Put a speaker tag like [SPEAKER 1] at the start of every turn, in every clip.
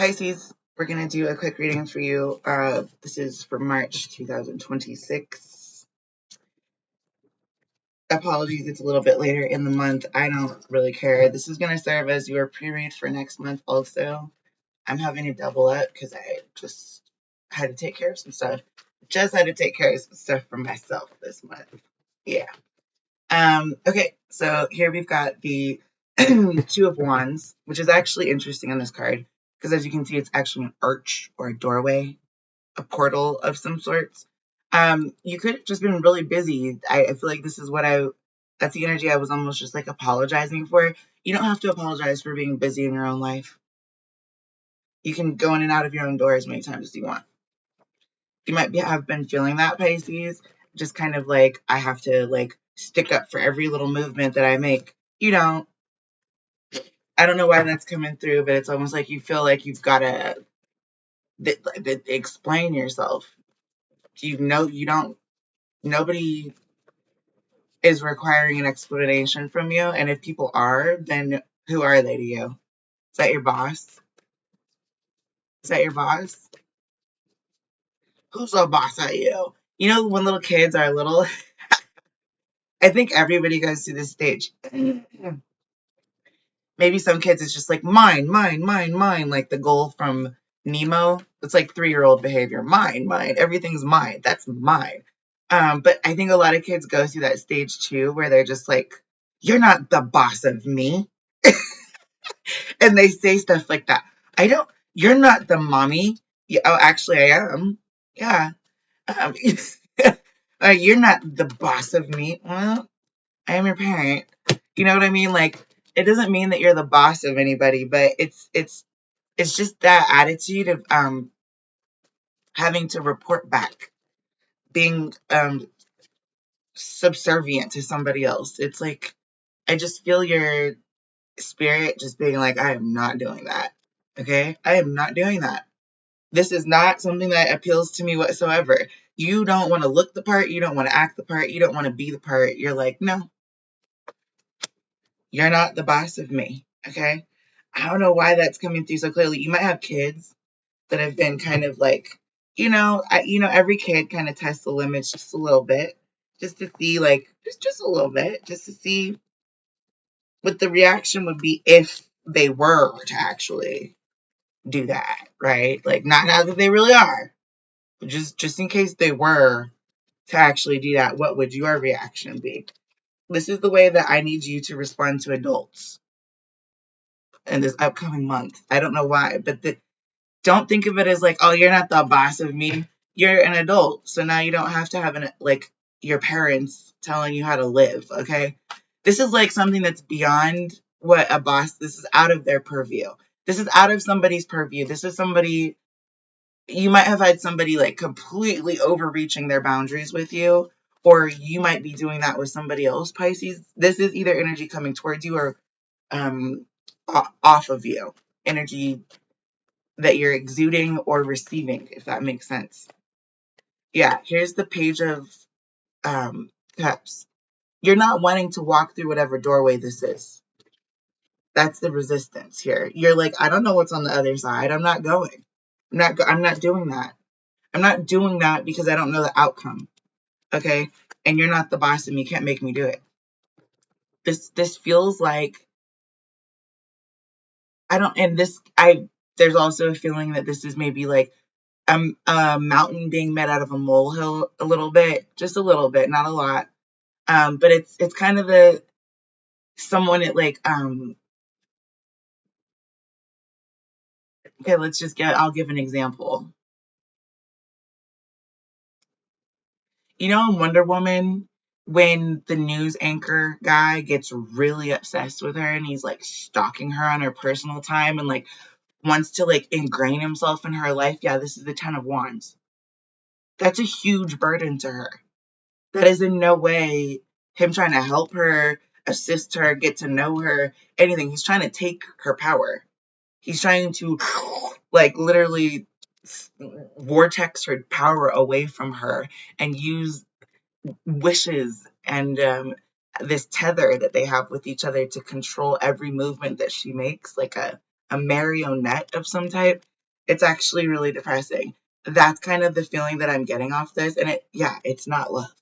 [SPEAKER 1] Pisces, we're going to do a quick reading for you. This is for March 2026. Apologies, it's a little bit later in the month. I don't really care. This is going to serve as your pre-read for next month also. I'm having a double up because I just had to take care of some stuff. Just had to take care of some stuff for myself this month. Yeah. Okay, so here we've got the Two of Wands, which is actually interesting on this card because as you can see, it's actually an arch or a doorway, a portal of some sorts. You could have just been really busy. I feel like this is that's the energy I was almost just like apologizing for. You don't have to apologize for being busy in your own life. You can go in and out of your own door as many times as you want. You might have been feeling that, Pisces, just kind of like, I have to like stick up for every little movement that I make. You don't. I don't know why that's coming through, but it's almost like you feel like you've got to explain yourself. You don't, nobody is requiring an explanation from you. And if people are, then who are they to you? Is that your boss? Is that your boss? Who's the boss at you? You know, when little kids are little, I think everybody goes through this stage. Maybe some kids it's just like mine, mine, mine, mine, like the goal from Nemo. It's like 3-year-old behavior. Mine, mine, everything's mine. That's mine. But I think a lot of kids go through that stage too, where they're just like, you're not the boss of me. And they say stuff like that. You're not the mommy. Yeah, oh, actually I am. Yeah. Um, you're not the boss of me. Well, I am your parent. You know what I mean? Like, it doesn't mean that you're the boss of anybody, but it's just that attitude of having to report back, being subservient to somebody else. It's like I just feel your spirit just being like, I am not doing that. Okay? I am not doing that. This is not something that appeals to me whatsoever. You don't want to look the part, you don't want to act the part, you don't want to be the part. You're like, no, you're not the boss of me. Okay? I don't know why that's coming through so clearly. You might have kids that have been kind of like, every kid kind of tests the limits just a little bit, just to see, like, just a little bit, just to see what the reaction would be if they were to actually do that, right? Like, not now that they really are, but just in case they were to actually do that, what would your reaction be? This is the way that I need you to respond to adults in this upcoming month. I don't know why, but don't think of it as like, oh, you're not the boss of me. You're an adult. So now you don't have to have your parents telling you how to live. Okay. This is like something that's beyond what a boss, this is out of their purview. This is out of somebody's purview. This is somebody, you might have had somebody like completely overreaching their boundaries with you, or you might be doing that with somebody else, Pisces. This is either energy coming towards you or off of you. Energy that you're exuding or receiving, if that makes sense. Yeah, here's the Page of Cups. You're not wanting to walk through whatever doorway this is. That's the resistance here. You're like, I don't know what's on the other side. I'm not going. I'm not doing that. I'm not doing that because I don't know the outcome. Okay? And you're not the boss of me. You can't make me do it. This feels like there's also a feeling that this is maybe like a mountain being met out of a molehill a little bit, just a little bit, not a lot. But it's kind of someone at like okay, I'll give an example. You know, in Wonder Woman, when the news anchor guy gets really obsessed with her and he's like stalking her on her personal time and like wants to like ingrain himself in her life. Yeah, this is the 10 of Wands. That's a huge burden to her. That is in no way him trying to help her, assist her, get to know her, anything. He's trying to take her power. He's trying to, like, literally vortex her power away from her and use wishes and this tether that they have with each other to control every movement that she makes, like a marionette of some type. It's actually really depressing. That's kind of the feeling that I'm getting off this. And it's not love.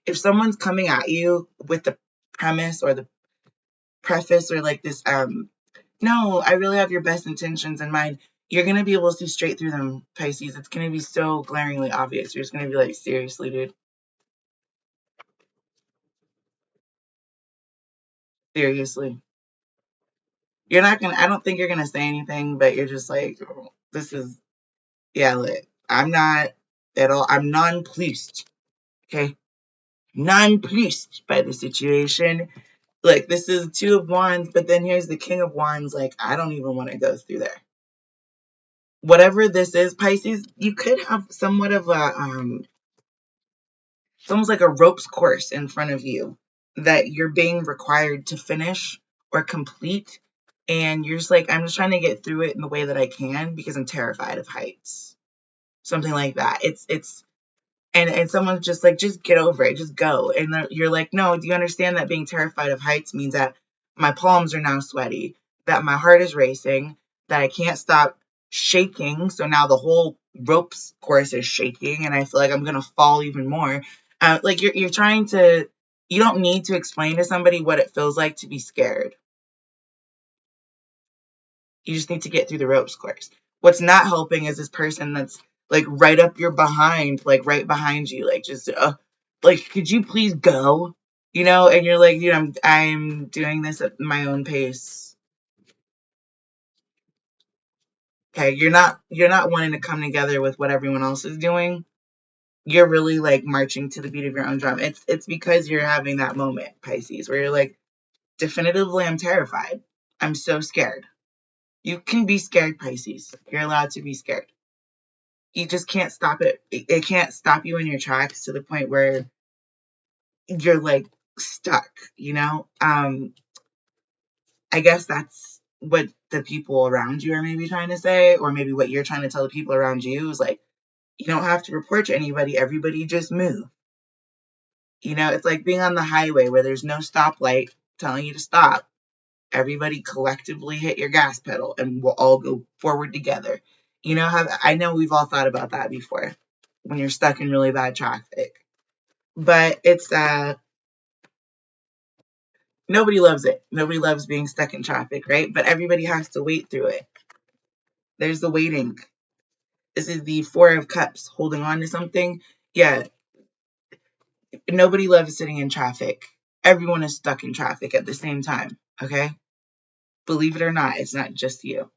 [SPEAKER 1] If someone's coming at you with the premise or the preface or like this, no, I really have your best intentions in mind, you're going to be able to see straight through them, Pisces. It's going to be so glaringly obvious. You're just going to be like, seriously, dude. Seriously. You're not going to, I don't think you're going to say anything, but you're just like, oh, this is, yeah, I'm not at all, I'm nonplussed. Okay. Nonplussed by the situation. Like, this is Two of Wands, but then here's the King of Wands. Like, I don't even want to go through there. Whatever this is, Pisces, you could have somewhat of a, it's almost like a ropes course in front of you that you're being required to finish or complete. And you're just like, I'm just trying to get through it in the way that I can because I'm terrified of heights. Something like that. It's and someone's just like, just get over it, just go. And you're like, no, do you understand that being terrified of heights means that my palms are now sweaty, that my heart is racing, that I can't stop shaking, so now the whole ropes course is shaking and I feel like I'm gonna fall even more. Like, you're trying to, you don't need to explain to somebody what it feels like to be scared. You just need to get through the ropes course. What's not helping is this person that's like right up your behind, like right behind you, like just like, could you please go? And you're like, I'm doing this at my own pace. Okay, you're not wanting to come together with what everyone else is doing. You're really like marching to the beat of your own drum. It's because you're having that moment, Pisces, where you're like, definitively, I'm terrified. I'm so scared. You can be scared, Pisces. You're allowed to be scared. You just can't stop it. It can't stop you in your tracks to the point where you're like stuck, I guess that's what the people around you are maybe trying to say, or maybe what you're trying to tell the people around you is like, you don't have to report to anybody. Everybody just move. It's like being on the highway where there's no stoplight telling you to stop. Everybody collectively hit your gas pedal and we'll all go forward together. I know we've all thought about that before when you're stuck in really bad traffic. But it's nobody loves it. Nobody loves being stuck in traffic, right? But everybody has to wait through it. There's the waiting. This is the Four of Cups, holding on to something. Yeah, nobody loves sitting in traffic. Everyone is stuck in traffic at the same time, okay? Believe it or not, it's not just you.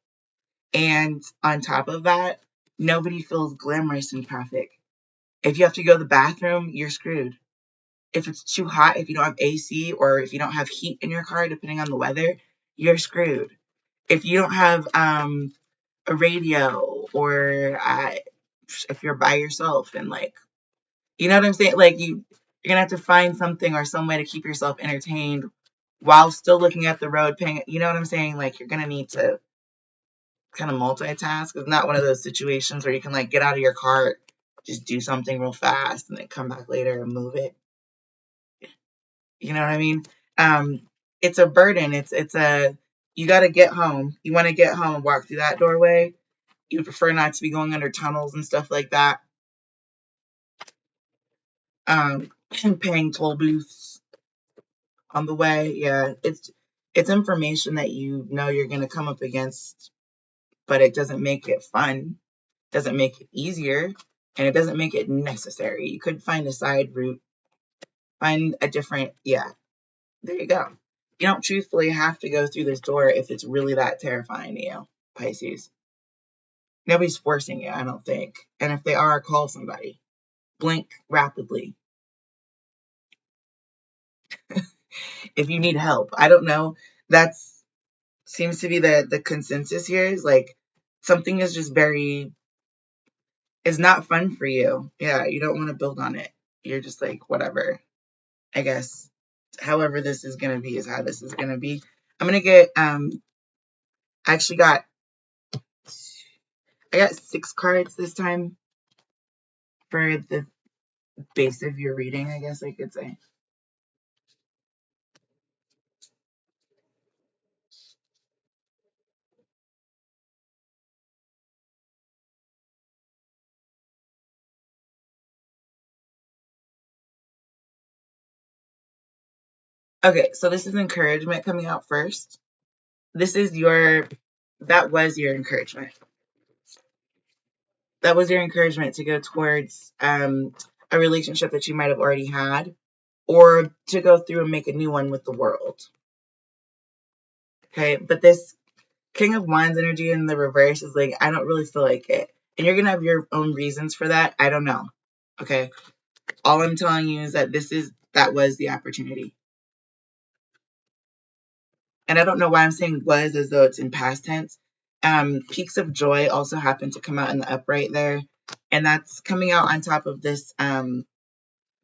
[SPEAKER 1] And on top of that, nobody feels glamorous in traffic. If you have to go to the bathroom, you're screwed. If it's too hot, if you don't have AC, or if you don't have heat in your car, depending on the weather, you're screwed. If you don't have a radio, or if you're by yourself and like, you know what I'm saying? Like, you're gonna have to find something or some way to keep yourself entertained while still looking at the road, paying. You know what I'm saying? Like, you're gonna need to kind of multitask. It's not one of those situations where you can like get out of your car, just do something real fast, and then come back later and move it. You know what I mean? Um, it's a burden. You got to get home. You want to get home and walk through that doorway. You prefer not to be going under tunnels and stuff like that. And paying toll booths on the way. Yeah, it's information that you're going to come up against, but it doesn't make it fun. Doesn't make it easier, and it doesn't make it necessary. You could find a side route, find a different. Yeah, there you go. You don't truthfully have to go through this door if it's really that terrifying to you, Pisces. Nobody's forcing you, I don't think. And if they are, call somebody. Blink rapidly if you need help. I don't know. That's seems to be the consensus here, is like something is just very, it's not fun for you. Yeah, you don't want to build on it. You're just like, whatever. I guess however this is gonna be is how this is gonna be. I'm gonna get I actually I got 6 cards this time for the base of your reading, I guess I could say. Okay, so this is encouragement coming out first. This is that was your encouragement. That was your encouragement to go towards a relationship that you might have already had, or to go through and make a new one with the world. Okay, but this King of Wands energy in the reverse is like, I don't really feel like it. And you're going to have your own reasons for that. I don't know. Okay. All I'm telling you is that that was the opportunity. And I don't know why I'm saying was as though it's in past tense. Peaks of joy also happen to come out in the upright there. And that's coming out on top of this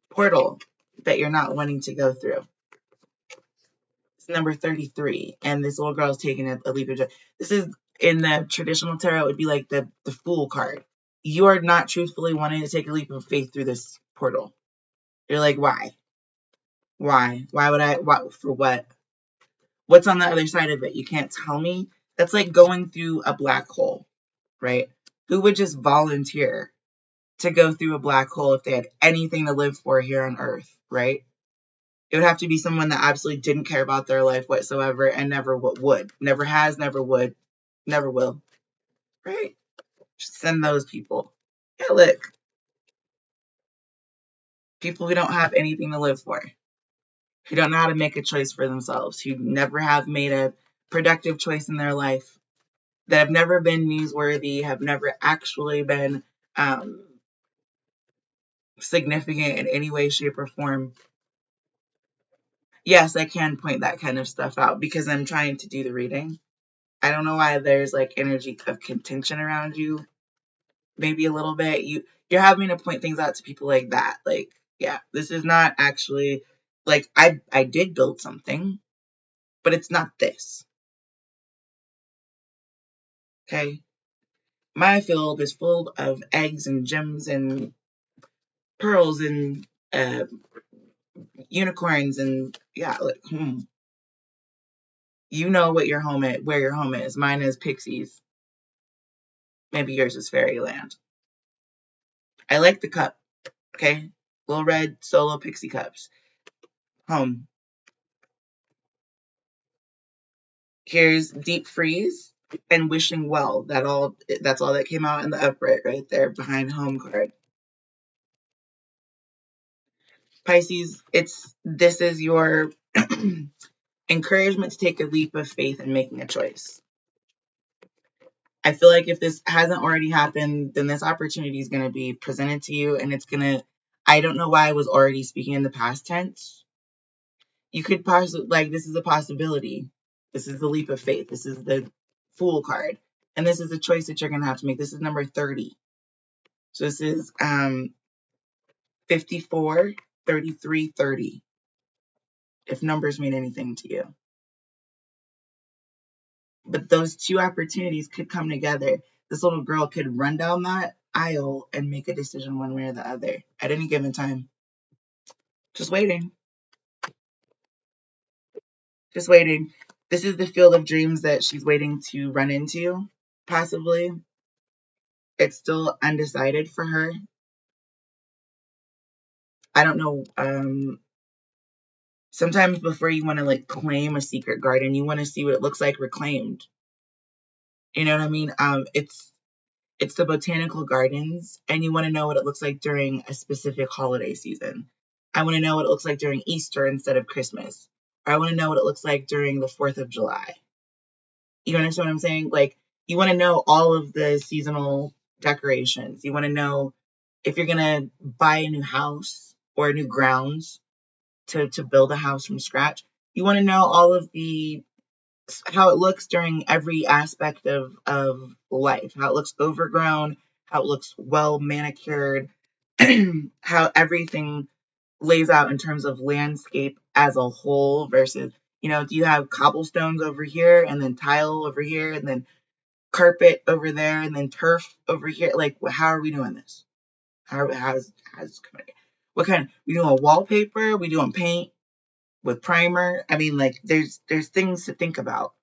[SPEAKER 1] portal that you're not wanting to go through. It's number 33. And this little girl is taking a leap of joy. This is in the traditional tarot, it would be like the Fool card. You are not truthfully wanting to take a leap of faith through this portal. You're like, why? Why? Why would I? What for? What? What's on the other side of it? You can't tell me. That's like going through a black hole, right? Who would just volunteer to go through a black hole if they had anything to live for here on Earth, right? It would have to be someone that absolutely didn't care about their life whatsoever and never would. Never has, never would, never will, right? Just send those people. Yeah, look, people who don't have anything to live for, who don't know how to make a choice for themselves, who never have made a productive choice in their life, that have never been newsworthy, have never actually been significant in any way, shape, or form. Yes, I can point that kind of stuff out because I'm trying to do the reading. I don't know why there's like energy of contention around you. Maybe a little bit. You're having to point things out to people like that. Like, yeah, this is not actually like I did build something, but it's not this. Okay? My field is full of eggs and gems and pearls and uh, unicorns and yeah, like, you know what your home is, where your home is. Mine is Pixies. Maybe yours is Fairyland. I like the cup. Okay, little red solo pixie cups. Home. Here's deep freeze and wishing well. That's all that came out in the upright right there behind home card. Pisces, this is your encouragement to take a leap of faith in making a choice. I feel like if this hasn't already happened, then this opportunity is going to be presented to you, and I don't know why I was already speaking in the past tense. You could possibly, like, this is a possibility. This is the leap of faith. This is the Fool card. And this is a choice that you're going to have to make. This is number 30. So this is 54, 33, 30, if numbers mean anything to you. But those two opportunities could come together. This little girl could run down that aisle and make a decision one way or the other at any given time. Just waiting. Just waiting. This is the field of dreams that she's waiting to run into, possibly. It's still undecided for her. I don't know. Sometimes before you want to like claim a secret garden, you want to see what it looks like reclaimed. You know what I mean? It's the botanical gardens, and you want to know what it looks like during a specific holiday season. I want to know what it looks like during Easter instead of Christmas. Or I want to know what it looks like during the 4th of July. You understand what I'm saying? Like, you want to know all of the seasonal decorations. You want to know if you're going to buy a new house or a new grounds to build a house from scratch. You want to know all of how it looks during every aspect of life, how it looks overgrown, how it looks well manicured, how everything lays out in terms of landscape as a whole versus, do you have cobblestones over here and then tile over here and then carpet over there and then turf over here? Like, how are we doing this? How's what kind? We doing wallpaper? We doing paint with primer? I mean, like, there's things to think about.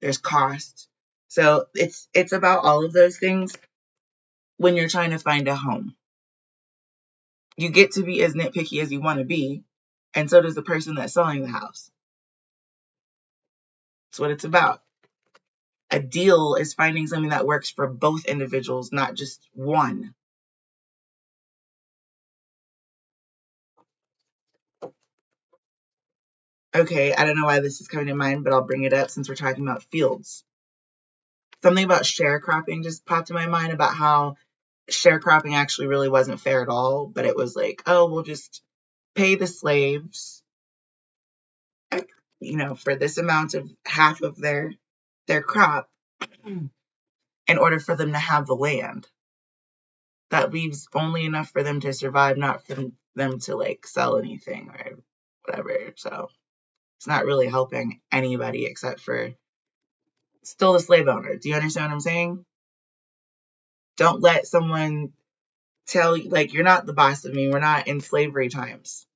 [SPEAKER 1] There's cost. So it's about all of those things when you're trying to find a home. You get to be as nitpicky as you want to be, and so does the person that's selling the house. That's what it's about. A deal is finding something that works for both individuals, not just one. Okay, I don't know why this is coming to mind, but I'll bring it up since we're talking about fields. Something about sharecropping just popped in my mind about how sharecropping actually really wasn't fair at all, but it was like, oh, we'll just pay the slaves, for this amount of half of their crop in order for them to have the land. That leaves only enough for them to survive, not for them to like sell anything or whatever. So it's not really helping anybody except for still the slave owner. Do you understand what I'm saying? Don't let someone tell you, like, you're not the boss of me. We're not in slavery times.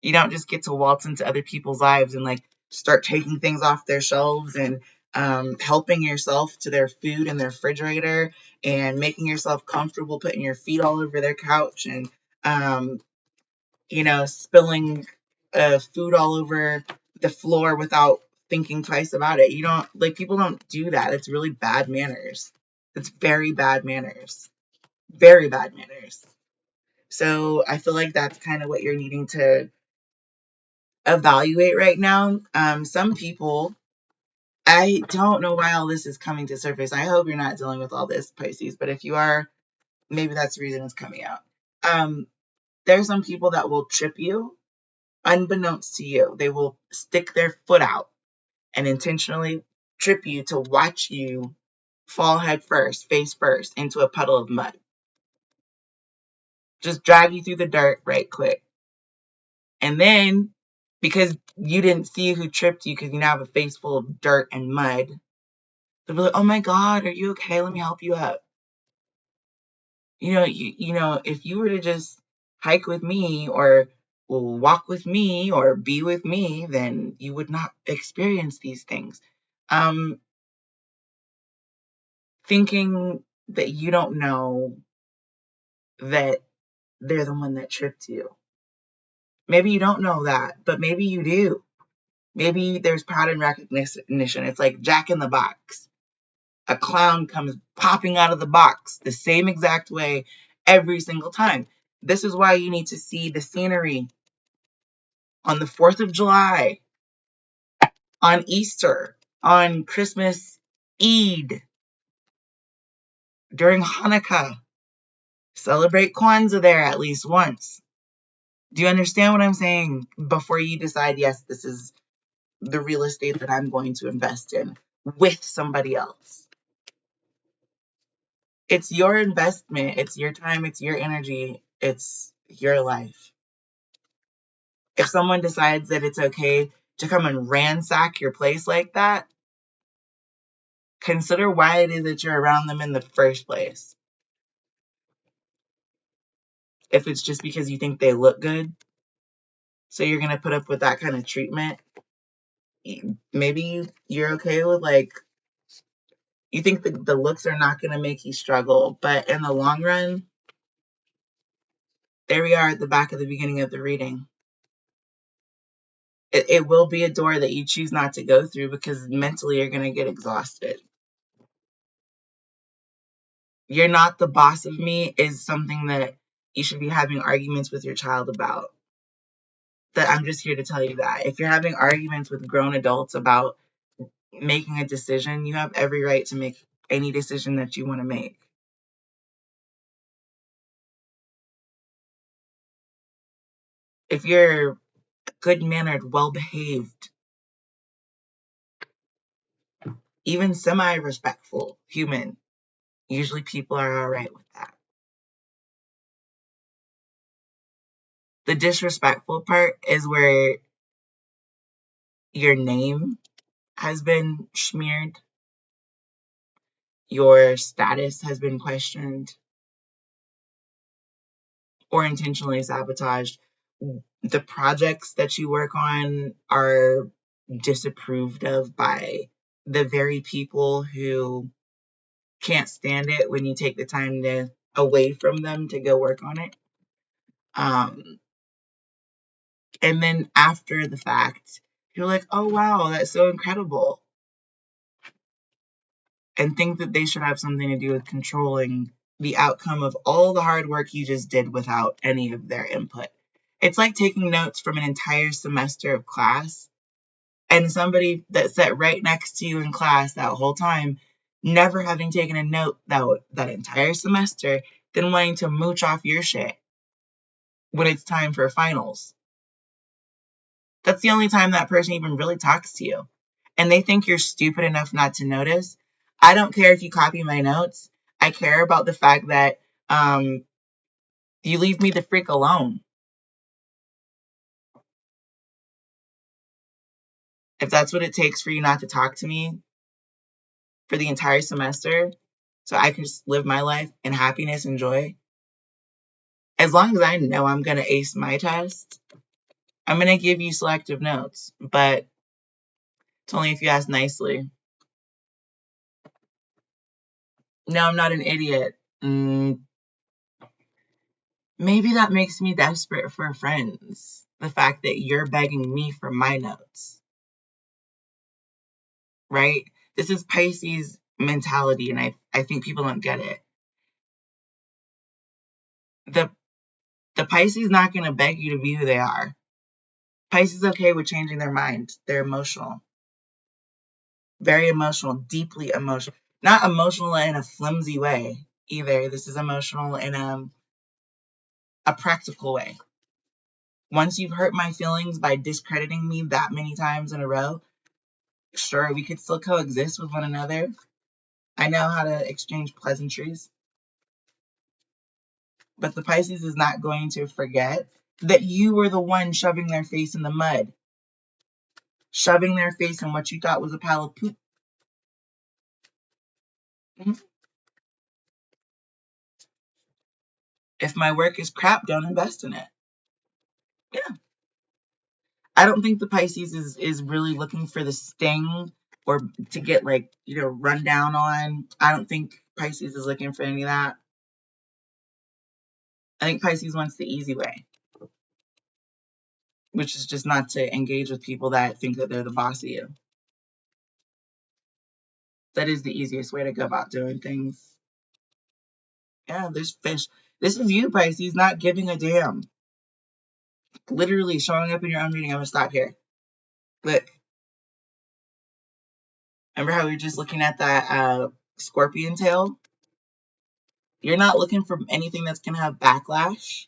[SPEAKER 1] You don't just get to waltz into other people's lives and like start taking things off their shelves and helping yourself to their food in their refrigerator and making yourself comfortable, putting your feet all over their couch and um, spilling food all over the floor without thinking twice about it. You don't like people don't do that. It's really bad manners. It's very bad manners. Very bad manners. So I feel like that's kind of what you're needing to evaluate right now. Some people, I don't know why all this is coming to surface. I hope you're not dealing with all this, Pisces, but if you are, maybe that's the reason it's coming out. There's some people that will trip you unbeknownst to you. They will stick their foot out and intentionally trip you to watch you fall head first, face first, into a puddle of mud. Just drag you through the dirt right quick. And then, because you didn't see who tripped you because you now have a face full of dirt and mud, they'll be like, oh my God, are you okay? Let me help you up. If you were to just hike with me or walk with me or be with me, then you would not experience these things. Thinking that you don't know that they're the one that tripped you. Maybe you don't know that, but maybe you do. Maybe there's pattern recognition. It's like Jack in the Box. A clown comes popping out of the box the same exact way every single time. This is why you need to see the scenery on the 4th of July, on Easter, on Christmas Eid, during Hanukkah. Celebrate Kwanzaa there at least once. Do you understand what I'm saying? Before you decide, yes, this is the real estate that I'm going to invest in with somebody else. It's your investment. It's your time. It's your energy. It's your life. If someone decides that it's okay to come and ransack your place like that, consider why it is that you're around them in the first place. If it's just because you think they look good, so you're going to put up with that kind of treatment, maybe you're okay with like, you think the looks are not going to make you struggle, but in the long run, there we are at the back of the beginning of the reading. It will be a door that you choose not to go through because mentally you're going to get exhausted. You're not the boss of me is something that you should be having arguments with your child about. That I'm just here to tell you that. If you're having arguments with grown adults about making a decision, you have every right to make any decision that you want to make. If you're good-mannered, well-behaved, even semi-respectful human, usually people are all right with that. The disrespectful part is where your name has been smeared, your status has been questioned, or intentionally sabotaged. The projects that you work on are disapproved of by the very people who can't stand it when you take the time to away from them to go work on it. And then after the fact, You're like, oh wow, that's so incredible. And think that they should have something to do with controlling the outcome of all the hard work you just did without any of their input. It's like taking notes from an entire semester of class and somebody that sat right next to you in class that whole time, never having taken a note that entire semester, then wanting to mooch off your shit when it's time for finals. That's the only time that person even really talks to you. And they think you're stupid enough not to notice. I don't care if you copy my notes. I care about the fact that you leave me the freak alone. If that's what it takes for you not to talk to me for the entire semester, so I can just live my life in happiness and joy, as long as I know I'm going to ace my test, I'm going to give you selective notes. But it's only if you ask nicely. No, I'm not an idiot. Maybe that makes me desperate for friends. The fact that you're begging me for my notes, right? This is Pisces mentality, and I think people don't get it. The the Pisces not going to beg you to be who they are. Pisces okay with changing their mind. They're emotional. Very emotional, deeply emotional. Not emotional in a flimsy way either. This is emotional in a practical way. Once you've hurt my feelings by discrediting me that many times in a row, sure, we could still coexist with one another. I know how to exchange pleasantries. But the Pisces is not going to forget that you were the one shoving their face in the mud, shoving their face in what you thought was a pile of poop. If my work is crap, don't invest in it. Yeah. I don't think the Pisces is really looking for the sting or to get run down on. I don't think Pisces is looking for any of that. I think Pisces wants the easy way, which is just not to engage with people that think that they're the boss of you. That is the easiest way to go about doing things. Yeah, there's fish. This is you, Pisces, not giving a damn. Literally showing up in your own reading. I'm going to stop here. Look, remember how we were just looking at that scorpion tail? You're not looking for anything that's going to have backlash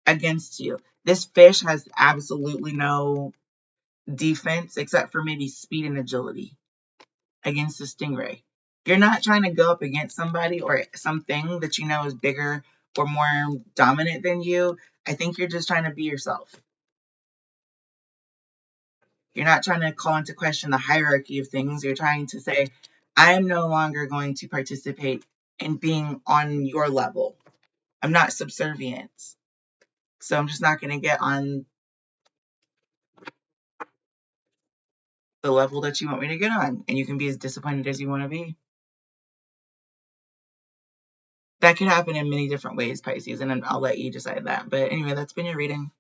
[SPEAKER 1] against you. This fish has absolutely no defense except for maybe speed and agility against the stingray. You're not trying to go up against somebody or something that you know is bigger or more dominant than you. I think you're just trying to be yourself. You're not trying to call into question the hierarchy of things. You're trying to say, I am no longer going to participate in being on your level. I'm not subservient. So I'm just not going to get on the level that you want me to get on. And you can be as disappointed as you want to be. That could happen in many different ways, Pisces, and I'll let you decide that. But anyway, that's been your reading.